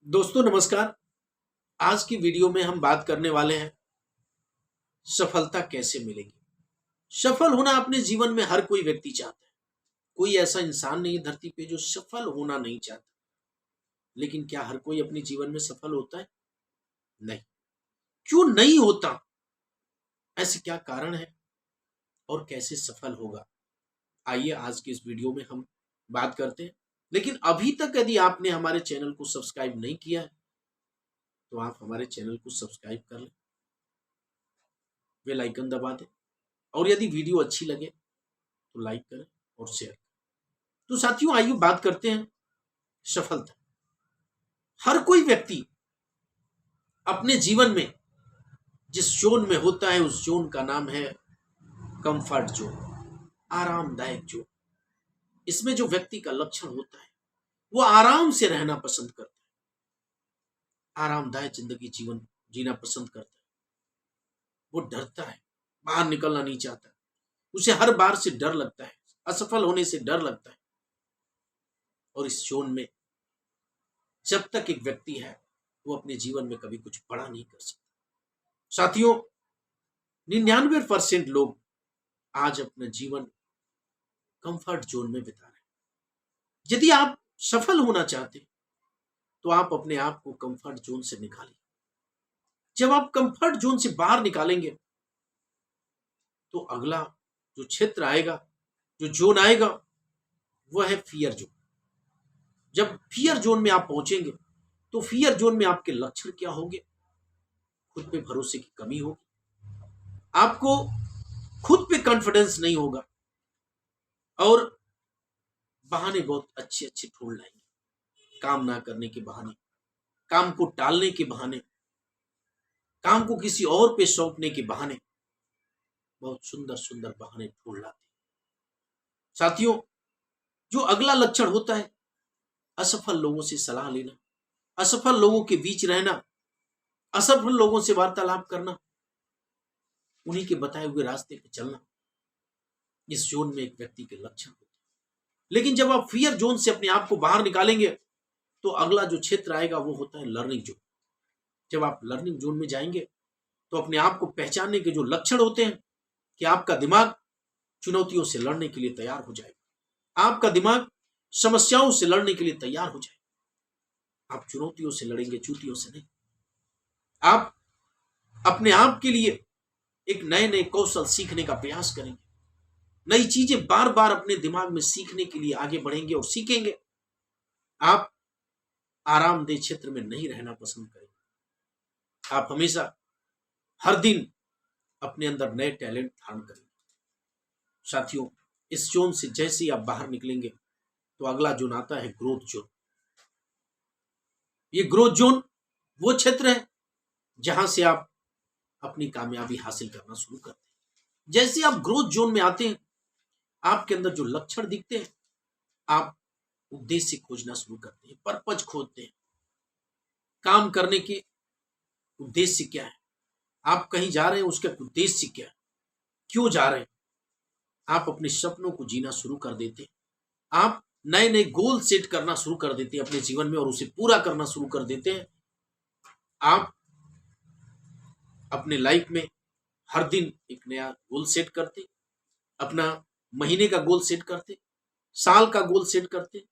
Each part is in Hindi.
दोस्तों नमस्कार। आज की वीडियो में हम बात करने वाले हैं सफलता कैसे मिलेगी। सफल होना अपने जीवन में हर कोई व्यक्ति चाहता है। कोई ऐसा इंसान नहीं है धरती पे जो सफल होना नहीं चाहता। लेकिन क्या हर कोई अपने जीवन में सफल होता है? नहीं। क्यों नहीं होता? ऐसे क्या कारण है और कैसे सफल होगा? आइए आज की इस वीडियो में हम बात करते हैं। लेकिन अभी तक यदि आपने हमारे चैनल को सब्सक्राइब नहीं किया है तो आप हमारे चैनल को सब्सक्राइब कर लें, बेल आइकन दबा दें और यदि वीडियो अच्छी लगे तो लाइक करें और शेयर करें। तो साथियों आइए बात करते हैं सफलता। हर कोई व्यक्ति अपने जीवन में जिस जोन में होता है उस जोन का नाम है कंफर्ट जोन, आरामदायक जोन। इसमें जो व्यक्ति का लक्षण होता है वो आराम से रहना पसंद करता है, आरामदायक जिंदगी जीवन जीना पसंद करता है। वो डरता है, बाहर निकलना नहीं चाहता, उसे हर बार से डर लगता है, असफल होने से डर लगता है। और इस जोन में जब तक एक व्यक्ति है वो अपने जीवन में कभी कुछ बड़ा नहीं कर सकता। साथियों 99% लोग आज अपना जीवन कंफर्ट जोन में बिता रहे हैं। यदि आप सफल होना चाहते हैं तो आप अपने आप को कंफर्ट जोन से निकालिए। जब आप कंफर्ट जोन से बाहर निकालेंगे तो अगला जो क्षेत्र आएगा, जो जोन आएगा वो है फियर जोन। जब फियर जोन में आप पहुंचेंगे तो फियर जोन में आपके लक्षण क्या होंगे? खुद पे भरोसे की कमी होगी, आपको खुद पे कॉन्फिडेंस नहीं होगा और बहाने बहुत अच्छे अच्छे ढूंढ लाएंगे। काम ना करने के बहाने, काम को टालने के बहाने, काम को किसी और पे सौंपने के बहाने, बहुत सुंदर सुंदर बहाने ढूंढ लाते हैं। साथियों जो अगला लक्षण होता है असफल लोगों से सलाह लेना, असफल लोगों के बीच रहना, असफल लोगों से वार्तालाप करना, उन्हीं के बताए हुए रास्ते पे चलना, इस जोन में एक व्यक्ति के लक्षण होते हैं। लेकिन जब आप फियर जोन से अपने आप को बाहर निकालेंगे तो अगला जो क्षेत्र आएगा वो होता है लर्निंग जोन। जब आप लर्निंग जोन में जाएंगे तो अपने आप को पहचानने के जो लक्षण होते हैं कि आपका दिमाग चुनौतियों से लड़ने के लिए तैयार हो जाएगा, आपका दिमाग समस्याओं से लड़ने के लिए तैयार हो जाएगा। आप चुनौतियों से लड़ेंगे, चूतियों से नहीं। आप अपने आप के लिए एक नए नए कौशल सीखने का प्रयास करेंगे, नई चीजें बार बार अपने दिमाग में सीखने के लिए आगे बढ़ेंगे और सीखेंगे। आप आरामदेह क्षेत्र में नहीं रहना पसंद करेंगे। आप हमेशा हर दिन अपने अंदर नए टैलेंट धारण करेंगे। साथियों इस जोन से जैसे ही आप बाहर निकलेंगे तो अगला जोन आता है ग्रोथ जोन। ये ग्रोथ जोन वो क्षेत्र है जहां से आप अपनी कामयाबी हासिल करना शुरू करते हैं। जैसे आप ग्रोथ जोन में आते हैं आपके अंदर जो लक्षण दिखते हैं, आप उद्देश्य खोजना शुरू करते हैं, पर्पज खोजते हैं। काम करने के उद्देश्य क्या है? आप कहीं जा रहे हैं, उसका उद्देश्य क्या है? क्यों जा रहे हैं? आप अपने सपनों को जीना शुरू कर देते हैं। आप नए नए गोल सेट करना शुरू कर देते हैं अपने जीवन में और उसे पूरा करना शुरू कर देते हैं। आप अपने लाइफ में हर दिन एक नया गोल सेट करते, अपना महीने का गोल सेट करते, साल का गोल सेट करते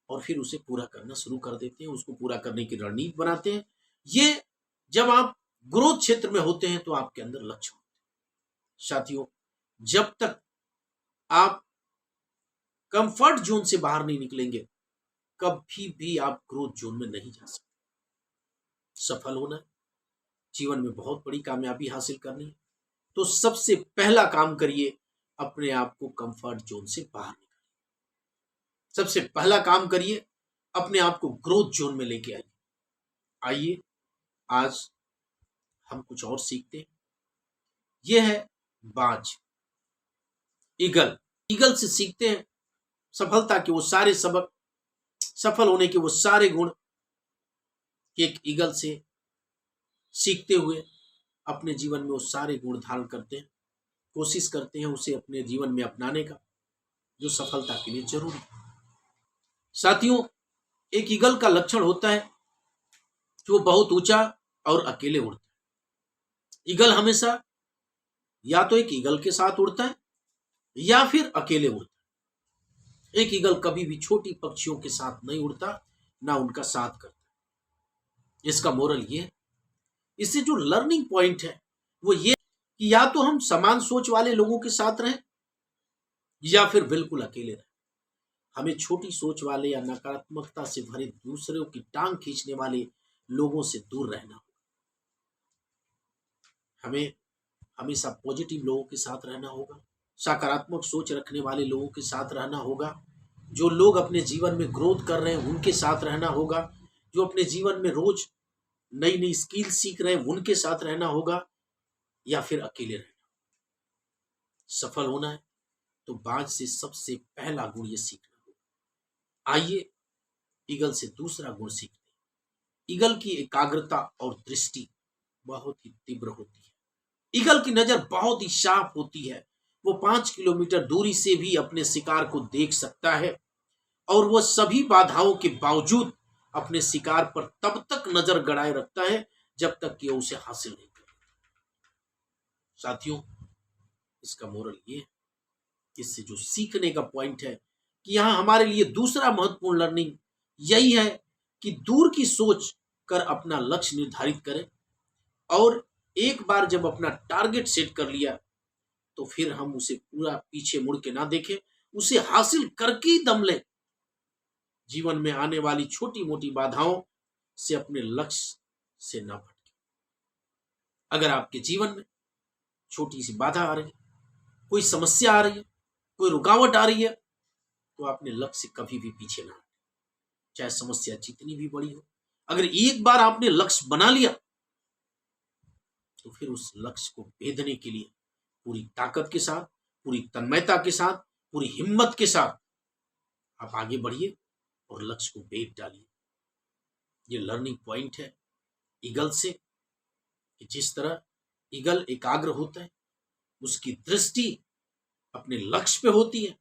और फिर उसे पूरा करना शुरू कर देते हैं, उसको पूरा करने की रणनीति बनाते हैं। ये जब आप ग्रोथ क्षेत्र में होते हैं तो आपके अंदर लक्ष्य होते हैं। साथियों जब तक आप कंफर्ट जोन से बाहर नहीं निकलेंगे कभी भी आप ग्रोथ जोन में नहीं जा सकते। सफल होना है, जीवन में बहुत बड़ी कामयाबी हासिल करनी है तो सबसे पहला काम करिए, अपने आप को कंफर्ट जोन से बाहर निकालिए। सबसे पहला काम करिए, अपने आप को ग्रोथ जोन में लेके आइए। आइए आज हम कुछ और सीखते हैं। यह है बाज, ईगल। ईगल से सीखते हैं सफलता के वो सारे सबक, सफल होने के वो सारे गुण। एक ईगल से सीखते हुए अपने जीवन में वो सारे गुण धारण करते हैं, कोशिश करते हैं उसे अपने जीवन में अपनाने का, जो सफलता के लिए जरूरी है। साथियों एक ईगल का लक्षण होता है कि वो बहुत ऊंचा और अकेले उड़ता है। ईगल हमेशा या तो एक ईगल के साथ उड़ता है या फिर अकेले उड़ता है। एक ईगल कभी भी छोटी पक्षियों के साथ नहीं उड़ता, ना उनका साथ करता। इसका मोरल ये है, इससे जो लर्निंग पॉइंट है वो ये कि या तो हम समान सोच वाले लोगों के साथ रहें या फिर बिल्कुल अकेले रहें। हमें छोटी सोच वाले या नकारात्मकता से भरे दूसरों की टांग खींचने वाले लोगों से दूर रहना। हमें हमेशा पॉजिटिव लोगों के साथ रहना होगा, सकारात्मक सोच रखने वाले लोगों के साथ रहना होगा, जो लोग अपने जीवन में ग्रोथ कर रहे हैं उनके साथ रहना होगा, जो अपने जीवन में रोज नई नई स्किल सीख रहे हैं उनके साथ रहना होगा, या फिर अकेले रहना। सफल होना है तो बाज से सबसे पहला गुण ये सीखना होगा। आइए ईगल से दूसरा गुण सीखते हैं। ईगल की एकाग्रता और दृष्टि बहुत ही तीव्र होती है। ईगल की नजर बहुत ही शार्प होती है। वो 5 किलोमीटर दूरी से भी अपने शिकार को देख सकता है और वो सभी बाधाओं के बावजूद अपने शिकार पर तब तक नजर गड़ाए रखता है जब तक कि उसे हासिल नहीं कर। साथियों, इसका मोरल ये है, इससे जो सीखने का पॉइंट है कि यहां हमारे लिए दूसरा महत्वपूर्ण लर्निंग यही है कि दूर की सोच कर अपना लक्ष्य निर्धारित करें और एक बार जब अपना टारगेट सेट कर लिया तो फिर हम उसे पूरा पीछे मुड़ के ना देखें, उसे हासिल करके ही दम लें। जीवन में आने वाली छोटी मोटी बाधाओं से अपने लक्ष्य से ना भटके। अगर आपके जीवन में छोटी सी बाधा आ रही है, कोई समस्या आ रही है, कोई रुकावट आ रही है, तो अपने लक्ष्य से कभी भी पीछे ना हटें, चाहे समस्या जितनी भी बड़ी हो। अगर एक बार आपने लक्ष्य बना लिया तो फिर उस लक्ष्य को भेदने के लिए पूरी ताकत के साथ, पूरी तन्मयता के साथ, पूरी हिम्मत के साथ आप आगे बढ़िए और लक्ष्य को भेद डालिए। ये लर्निंग पॉइंट है ईगल से कि जिस तरह ईगल एकाग्र होता है, उसकी दृष्टि अपने लक्ष्य पे होती है,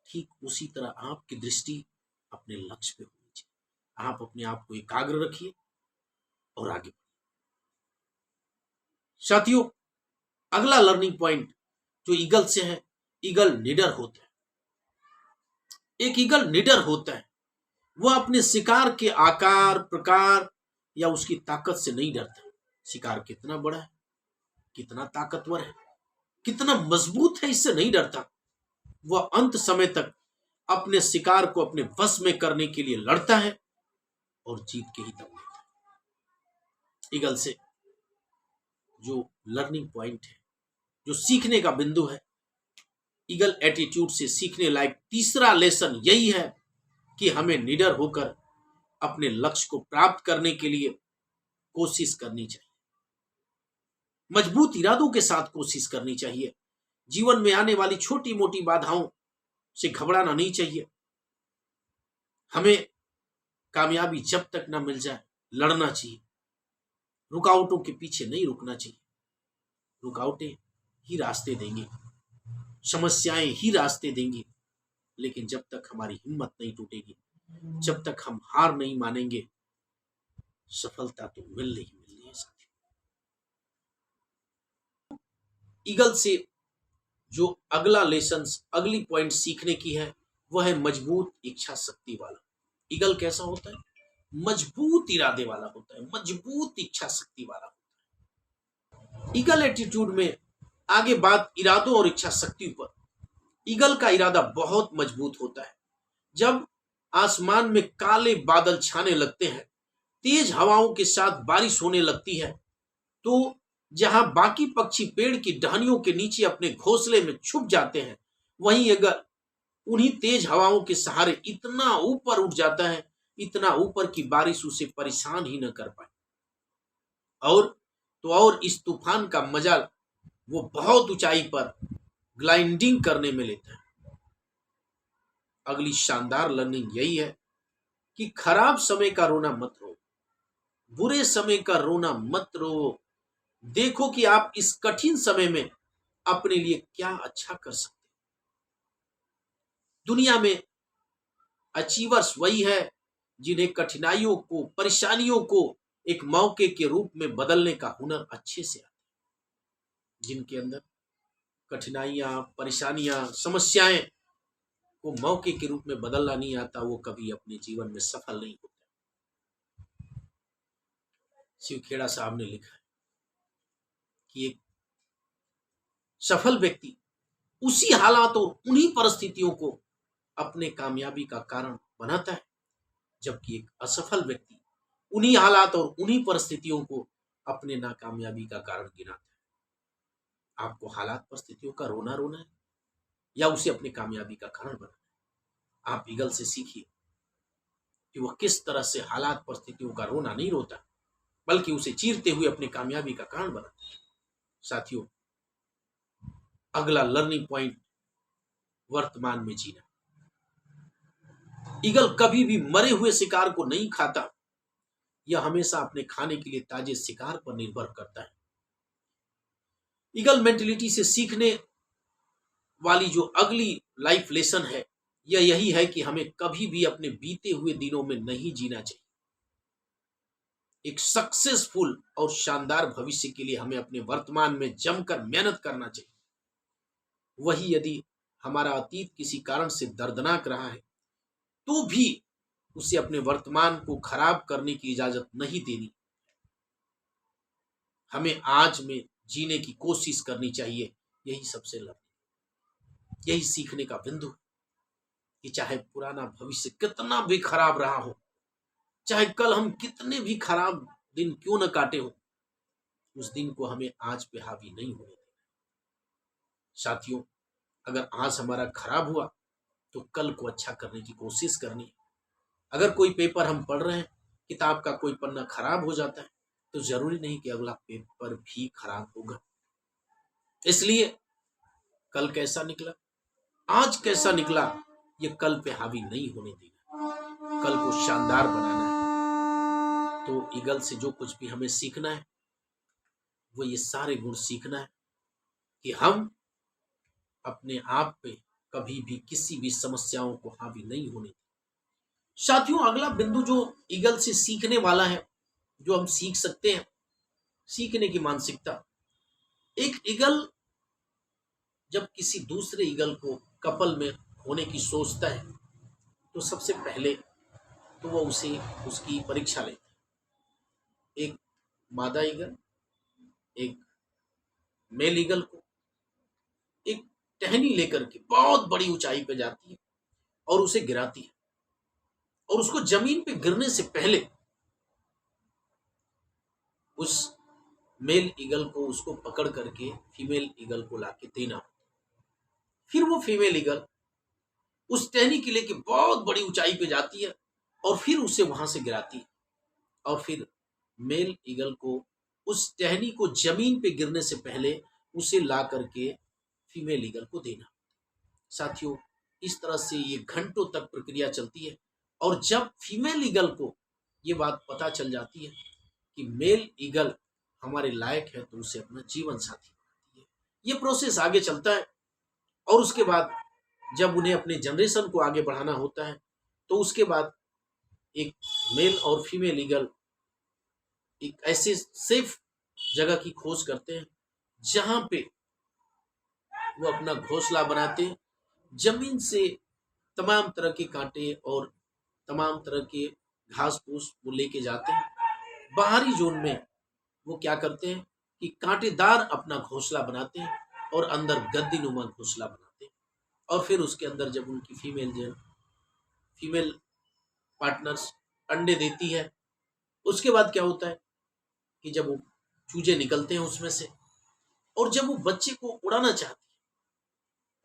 ठीक उसी तरह आपकी दृष्टि अपने लक्ष्य पे होनी चाहिए। आप अपने आप को एकाग्र रखिए और आगे बढ़िए। साथियों, अगला लर्निंग पॉइंट जो ईगल से है, ईगल निडर होता है। एक ईगल निडर होता है, वह अपने शिकार के आकार, प्रकार या उसकी ताकत से नहीं डरता। शिकार कितना बड़ा है, कितना ताकतवर है, कितना मजबूत है, इससे नहीं डरता। वह अंत समय तक अपने शिकार को अपने वश में करने के लिए लड़ता है और जीत के ही दम लेता है। ईगल से जो लर्निंग पॉइंट है, जो सीखने का बिंदु है, ईगल एटीट्यूड से सीखने लायक तीसरा लेसन यही है कि हमें निडर होकर अपने लक्ष्य को प्राप्त करने के लिए कोशिश करनी चाहिए। मजबूत इरादों के साथ कोशिश करनी चाहिए। जीवन में आने वाली छोटी मोटी बाधाओं से घबराना नहीं चाहिए। हमें कामयाबी जब तक ना मिल जाए लड़ना चाहिए। रुकावटों के पीछे नहीं रुकना चाहिए। रुकावटें ही रास्ते देंगे, समस्याएं ही रास्ते देंगी, लेकिन जब तक हमारी हिम्मत नहीं टूटेगी, जब तक हम हार नहीं मानेंगे, सफलता तो मिलनी ही मिलनी है। साथियों, ईगल से जो अगला लेसन, अगली पॉइंट सीखने की है, वह है मजबूत इच्छा शक्ति वाला। ईगल कैसा होता है? मजबूत इरादे वाला होता है, मजबूत इच्छा शक्ति वाला होता है। ईगल एटीट्यूड में आगे बात इरादों और इच्छा शक्ति पर। ईगल का इरादा बहुत मजबूत होता है। जब आसमान में काले बादल छाने लगते हैं, तेज हवाओं के साथ बारिश होने लगती है, तो जहां बाकी पक्षी पेड़ की टहनियों के नीचे अपने घोंसले में छुप जाते हैं, वहीं अगर उन्हीं तेज हवाओं के सहारे इतना ऊपर उठ जाता है, इतना ऊपर की बारिश उसे परेशान ही न कर पाए। और इस तूफान का मजा वो बहुत ऊंचाई पर ग्लाइडिंग करने में लेता है। अगली शानदार लर्निंग यही है कि खराब समय का रोना मत रो, बुरे समय का रोना मत रो। देखो कि आप इस कठिन समय में अपने लिए क्या अच्छा कर सकते हैं। दुनिया में अचीवर्स वही है जिन्हें कठिनाइयों को, परेशानियों को एक मौके के रूप में बदलने का हुनर अच्छे से आता है। जिनके अंदर कठिनाइयां, परेशानियां, समस्याएं को मौके के रूप में बदलना नहीं आता, वो कभी अपने जीवन में सफल नहीं होते। शिव खेड़ा साहब ने लिखा है कि एक सफल व्यक्ति उसी हालात और उन्हीं परिस्थितियों को अपने कामयाबी का कारण बनाता है, जबकि एक असफल व्यक्ति उन्हीं हालात और उन्हीं परिस्थितियों को अपने नाकामयाबी का कारण गिनाता है। आपको हालात परिस्थितियों का रोना रोना है या उसे अपनी कामयाबी का कारण बनाना है? आप ईगल से सीखिए कि वह किस तरह से हालात परिस्थितियों का रोना नहीं रोता, बल्कि उसे चीरते हुए अपनी कामयाबी का कारण बनाता है। साथियों, अगला लर्निंग पॉइंट, वर्तमान में जीना। ईगल कभी भी मरे हुए शिकार को नहीं खाता, यह हमेशा अपने खाने के लिए ताजे शिकार पर निर्भर करता है। ईगल मेंटेलिटी से सीखने वाली जो अगली लाइफ लेसन है, यह यही है कि हमें कभी भी अपने बीते हुए दिनों में नहीं जीना चाहिए। एक सक्सेसफुल और शानदार भविष्य के लिए हमें अपने वर्तमान में जमकर मेहनत करना चाहिए। वही यदि हमारा अतीत किसी कारण से दर्दनाक रहा है, तो भी उसे अपने वर्तमान को खराब करने की इजाजत नहीं देनी। हमें आज में जीने की कोशिश करनी चाहिए। यही सबसे यही सीखने का बिंदु है कि चाहे पुराना भविष्य कितना भी खराब रहा हो, चाहे कल हम कितने भी खराब दिन क्यों न काटे हो, उस दिन को हमें आज पे हावी नहीं होने देना। साथियों, अगर आज हमारा खराब हुआ तो कल को अच्छा करने की कोशिश करनी है। अगर कोई पेपर हम पढ़ रहे हैं, किताब का कोई पन्ना खराब हो जाता है, तो जरूरी नहीं कि अगला पेपर भी खराब होगा। इसलिए कल कैसा निकला, आज कैसा निकला, ये कल पे हावी नहीं होने देना, कल को शानदार बनाना है। तो ईगल से जो कुछ भी हमें सीखना है, वो ये सारे गुण सीखना है कि हम अपने आप पे कभी भी किसी भी समस्याओं को हावी नहीं होने दें। साथियों, अगला बिंदु जो ईगल से सीखने वाला है, जो हम सीख सकते हैं, सीखने की मानसिकता। एक ईगल जब किसी दूसरे ईगल को कपल में होने की सोचता है, तो सबसे पहले तो वो उसे उसकी परीक्षा लेता है। एक मादा ईगल एक मेल ईगल को एक टहनी लेकर के बहुत बड़ी ऊंचाई पे जाती है और उसे गिराती है, और उसको जमीन पे गिरने से पहले उस मेल ईगल को उसको पकड़ करके फीमेल ईगल को लाके देना। फिर वो फीमेल ईगल उस टहनी के लेके बहुत बड़ी ऊंचाई पे जाती है और फिर उसे वहां से गिराती है, और फिर मेल ईगल को उस टहनी को जमीन पे गिरने से पहले उसे ला करके फीमेल ईगल को देना। साथियों, इस तरह से ये घंटों तक प्रक्रिया चलती है, और जब फीमेल ईगल को ये बात पता चल जाती है कि मेल ईगल हमारे लायक है, तो उसे अपना जीवन साथी बनाती है। ये प्रोसेस आगे चलता है, और उसके बाद जब उन्हें अपने जनरेशन को आगे बढ़ाना होता है, तो उसके बाद एक मेल और फीमेल ईगल एक ऐसे सेफ जगह की खोज करते हैं जहां पे वो अपना घोंसला बनाते हैं। जमीन से तमाम तरह के कांटे और तमाम तरह के घास फूस वो लेके जाते हैं। बाहरी जोन में वो क्या करते हैं कि कांटेदार अपना घोंसला बनाते हैं और अंदर गद्दी नुमा घोंसला बनाते हैं, और फिर उसके अंदर जब उनकी फीमेल पार्टनर्स अंडे देती है, उसके बाद क्या होता है कि जब वो चूजे निकलते हैं उसमें से, और जब वो बच्चे को उड़ाना चाहती है,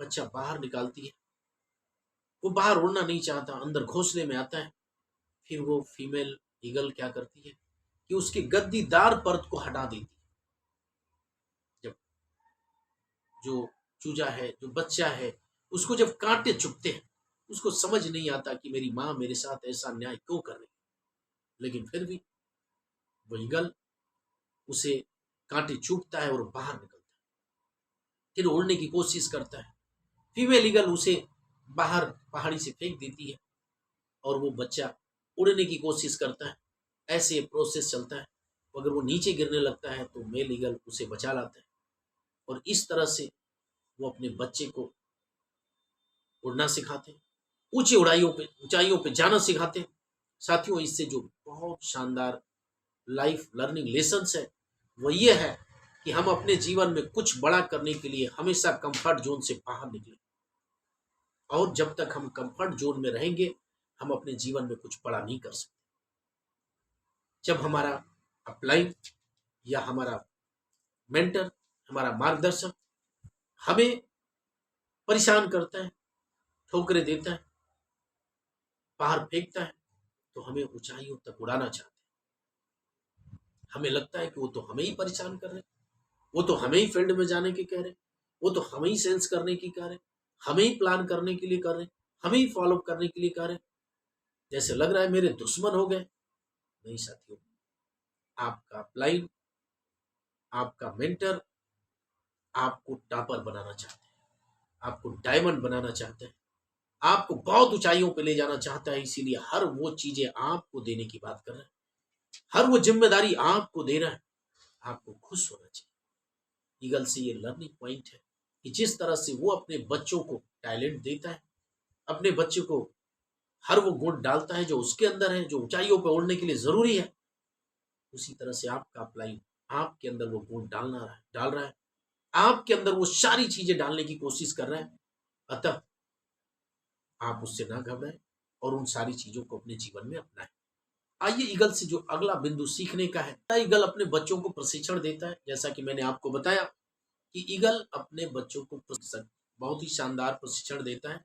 बच्चा बाहर निकालती है, वो बाहर उड़ना नहीं चाहता, अंदर घोंसले में आता है। फिर वो फीमेल ईगल क्या करती है कि उसके गद्दीदार परत को हटा देती है। जब जो चूजा है, जो बच्चा है, उसको जब कांटे चुभते हैं, उसको समझ नहीं आता कि मेरी माँ मेरे साथ ऐसा न्याय क्यों कर रही है, लेकिन फिर भी वो ईगल उसे कांटे चुभता है और बाहर निकलता है, फिर उड़ने की कोशिश करता है। फीमेल ईगल उसे बाहर पहाड़ी से फेंक देती है, और वो बच्चा उड़ने की कोशिश करता है, ऐसे ये प्रोसेस चलता है। अगर वो नीचे गिरने लगता है तो मेल ईगल उसे बचा लाता है और इस तरह से वो अपने बच्चे को उड़ना सिखाते हैं, ऊंचाइयों पे जाना सिखाते हैं। साथियों, इससे जो बहुत शानदार लाइफ लर्निंग लेसन्स है वो ये है कि हम अपने जीवन में कुछ बड़ा करने के लिए हमेशा कंफर्ट जोन से बाहर निकलें, और जब तक हम कंफर्ट जोन में रहेंगे हम अपने जीवन में कुछ बड़ा नहीं कर सकते। जब हमारा अपलाइन या हमारा मेंटर, हमारा मार्गदर्शक हमें परेशान करता है, ठोकरें देता है, बाहर फेंकता है, तो हमें ऊंचाइयों तक उड़ाना चाहता है। हमें लगता है कि वो तो हमें ही परेशान कर रहे, वो तो हमें ही फील्ड में जाने के कह रहे, वो तो हमें ही सेंस करने की कह रहे, हमें ही प्लान करने के लिए कर रहे, हमें ही फॉलो करने के लिए कह रहे। जैसे लग रहा है मेरे दुश्मन हो गए। नहीं साथियों, आपका अपलाइन, आपका मेंटर आपको टॉपर बनाना चाहते हैं, आपको डायमंड बनाना चाहते हैं, आपको बहुत ऊंचाइयों पे ले जाना चाहता है। इसीलिए हर वो चीजें आपको देने की बात कर रहा है, हर वो जिम्मेदारी आपको दे रहा है। आपको खुश होना चाहिए। ईगल से ये लर्निंग पॉइंट है कि जिस तरह से वो अपने बच्चों को टैलेंट देता है, अपने बच्चे को हर वो गुण डालता है जो उसके अंदर है, जो ऊंचाइयों पर उड़ने के लिए जरूरी है, उसी तरह से आपका अपलाइन आपके अंदर वो गुण डाल रहा है, आपके अंदर वो सारी चीजें डालने की कोशिश कर रहा है। अतः आप उससे ना घबराएं और उन सारी चीजों को अपने जीवन में अपनाएं। आइए ईगल से जो अगला बिंदु सीखने का है, ईगल अपने बच्चों को प्रशिक्षण देता है। जैसा कि मैंने आपको बताया कि ईगल अपने बच्चों को बहुत ही शानदार प्रशिक्षण देता है,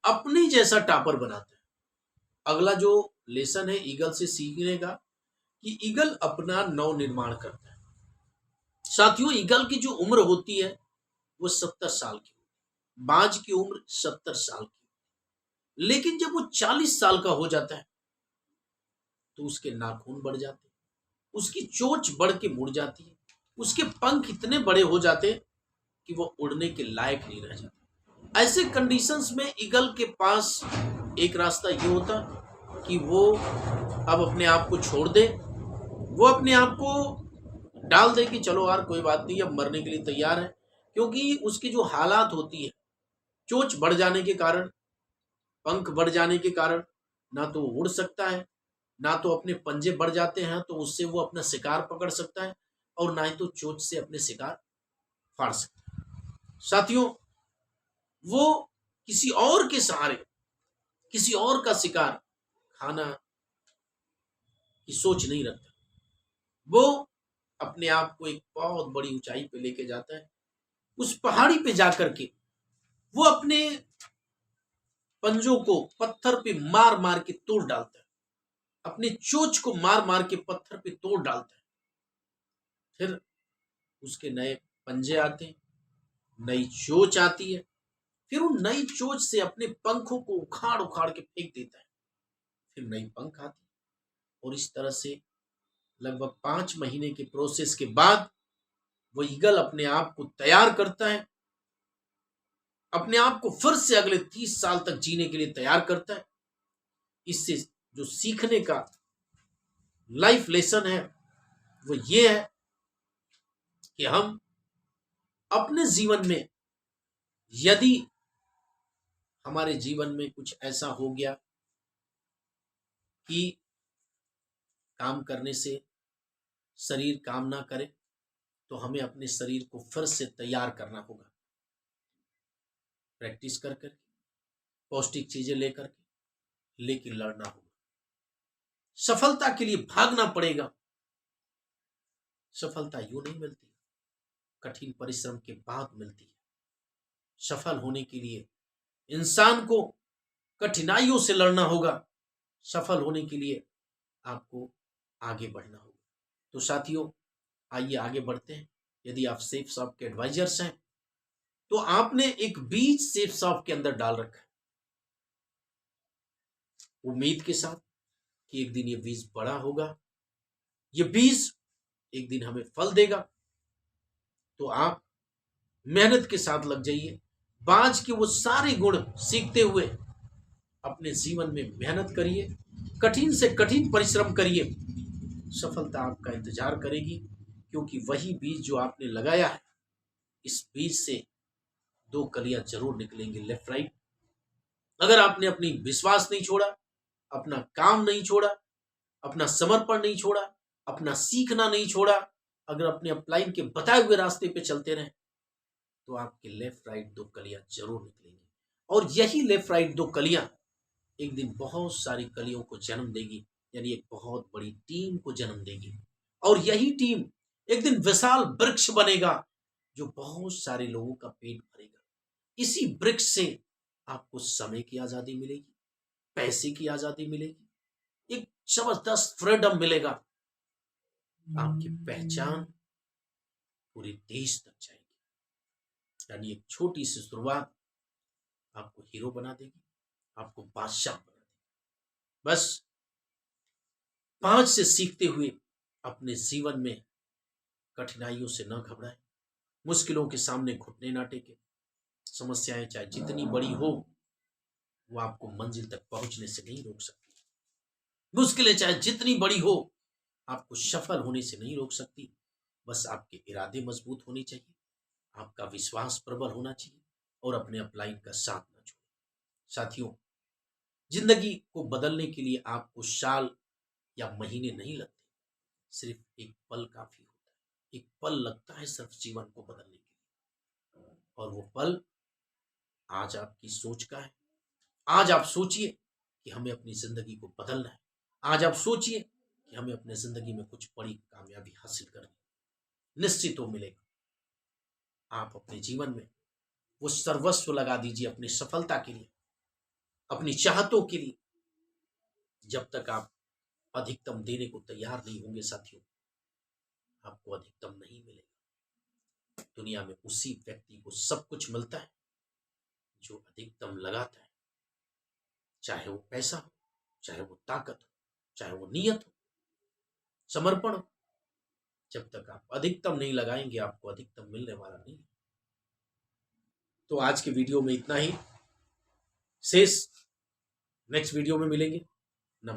अपने जैसा टॉपर बनाता है। अगला जो लेसन है ईगल से सीखने का कि ईगल अपना नव निर्माण करता है। साथियों, ईगल की जो उम्र होती है वो 70 साल की, बाज की उम्र 70 साल की, लेकिन जब वो 40 साल का हो जाता है तो उसके नाखून बढ़ जाते हैं, उसकी चोंच बढ़ के मुड़ जाती है, उसके पंख इतने बड़े हो जाते कि वो उड़ने के लायक नहीं रह जाते। ऐसे कंडीशंस में ईगल के पास एक रास्ता ये होता कि वो अब अपने आप को छोड़ दे, वो अपने आप को डाल दे कि चलो यार कोई बात नहीं, अब मरने के लिए तैयार है। क्योंकि उसकी जो हालात होती है, चोंच बढ़ जाने के कारण, पंख बढ़ जाने के कारण, ना तो उड़ सकता है, ना तो अपने पंजे बढ़ जाते हैं तो उससे वो अपना शिकार पकड़ सकता है, और ना ही तो चोंच से अपने शिकार फाड़ सकता है। साथियों, वो किसी और के सहारे, किसी और का शिकार खाना की सोच नहीं रखता। वो अपने आप को एक बहुत बड़ी ऊंचाई पे लेके जाता है। उस पहाड़ी पे जाकर के वो अपने पंजों को पत्थर पे मार मार के तोड़ डालता है, अपने चोंच को मार मार के पत्थर पे तोड़ डालता है। फिर उसके नए पंजे आते हैं, नई चोंच आती है, फिर उन नई चोंच से अपने पंखों को उखाड़ उखाड़ के फेंक देता है, फिर नई पंख आती है, और इस तरह से लगभग 5 महीने के प्रोसेस के बाद वो ईगल अपने आप को तैयार करता है, अपने आप को फिर से अगले 30 साल तक जीने के लिए तैयार करता है। इससे जो सीखने का लाइफ लेसन है वो ये है कि हम अपने जीवन में, यदि हमारे जीवन में कुछ ऐसा हो गया कि काम करने से शरीर काम ना करे, तो हमें अपने शरीर को फिर से तैयार करना होगा, प्रैक्टिस कर कर, पौष्टिक चीजें लेकर के, लेकिन लड़ना होगा। सफलता के लिए भागना पड़ेगा। सफलता यूं नहीं मिलती, कठिन परिश्रम के बाद मिलती है। सफल होने के लिए इंसान को कठिनाइयों से लड़ना होगा। सफल होने के लिए आपको आगे बढ़ना होगा। तो साथियों, आइए आगे बढ़ते हैं। यदि आप सेफ शॉप के एडवाइजर्स हैं तो आपने एक बीज सेफ शॉप के अंदर डाल रखा है, उम्मीद के साथ कि एक दिन ये बीज बड़ा होगा, ये बीज एक दिन हमें फल देगा। तो आप मेहनत के साथ लग जाइए, बाज के वो सारे गुण सीखते हुए अपने जीवन में मेहनत करिए, कठिन से कठिन परिश्रम करिए, सफलता आपका इंतजार करेगी, क्योंकि वही बीज जो आपने लगाया है, इस बीज से दो कलियां जरूर निकलेंगी लेफ्ट राइट। अगर आपने अपनी विश्वास नहीं छोड़ा, अपना काम नहीं छोड़ा, अपना समर्पण नहीं छोड़ा, अपना सीखना नहीं छोड़ा, अगर अपने अपलाइन के बताए हुए रास्ते पे चलते रहे, तो आपके लेफ्ट राइट दो कलियां जरूर निकलेंगी। और यही लेफ्ट राइट दो कलियां एक दिन बहुत सारी कलियों को जन्म देगी, यानी एक बहुत बड़ी टीम को जन्म देगी। और यही टीम एक दिन विशाल वृक्ष बनेगा, जो बहुत सारे लोगों का पेट भरेगा। इसी वृक्ष से आपको समय की आजादी मिलेगी, पैसे की आजादी मिलेगी, एक जबरदस्त फ्रीडम मिलेगा। आपकी पहचान पूरे देश तक जाएगी। यानी एक छोटी सी शुरुआत आपको हीरो बना देगी, आपको बादशाह बना देगी। बस 5 से सीखते हुए अपने जीवन में कठिनाइयों से न घबराएं, मुश्किलों के सामने घुटने ना टेके। समस्याएं चाहे जितनी बड़ी हो, वो आपको मंजिल तक पहुंचने से नहीं रोक सकती। मुश्किलें चाहे जितनी बड़ी हो, आपको सफल होने से नहीं रोक सकती। बस आपके इरादे मजबूत होने चाहिए, आपका विश्वास प्रबल होना चाहिए, और अपने अपलाइन का साथ न छोड़ें। साथियों, जिंदगी को बदलने के लिए आपको साल या महीने नहीं लगते, सिर्फ एक पल काफी होता है। एक पल लगता है सिर्फ जीवन को बदलने के लिए, और वो पल आज आपकी सोच का है। आज आप सोचिए कि हमें अपनी जिंदगी को बदलना है। आज आप सोचिए कि हमें अपने जिंदगी में कुछ बड़ी कामयाबी हासिल करनी है। निश्चित हो मिलेगा। आप अपने जीवन में वो सर्वस्व लगा दीजिए अपनी सफलता के लिए, अपनी चाहतों के लिए। जब तक आप अधिकतम देने को तैयार नहीं होंगे साथियों, आपको अधिकतम नहीं मिलेगा। दुनिया में उसी व्यक्ति को सब कुछ मिलता है जो अधिकतम लगाता है, चाहे वो पैसा हो, चाहे वो ताकत हो, चाहे वो नियत हो, समर्पण हो। जब तक आप अधिकतम नहीं लगाएंगे, आपको अधिकतम मिलने वाला नहीं है। तो आज के वीडियो में इतना ही। शेष नेक्स्ट वीडियो में मिलेंगे।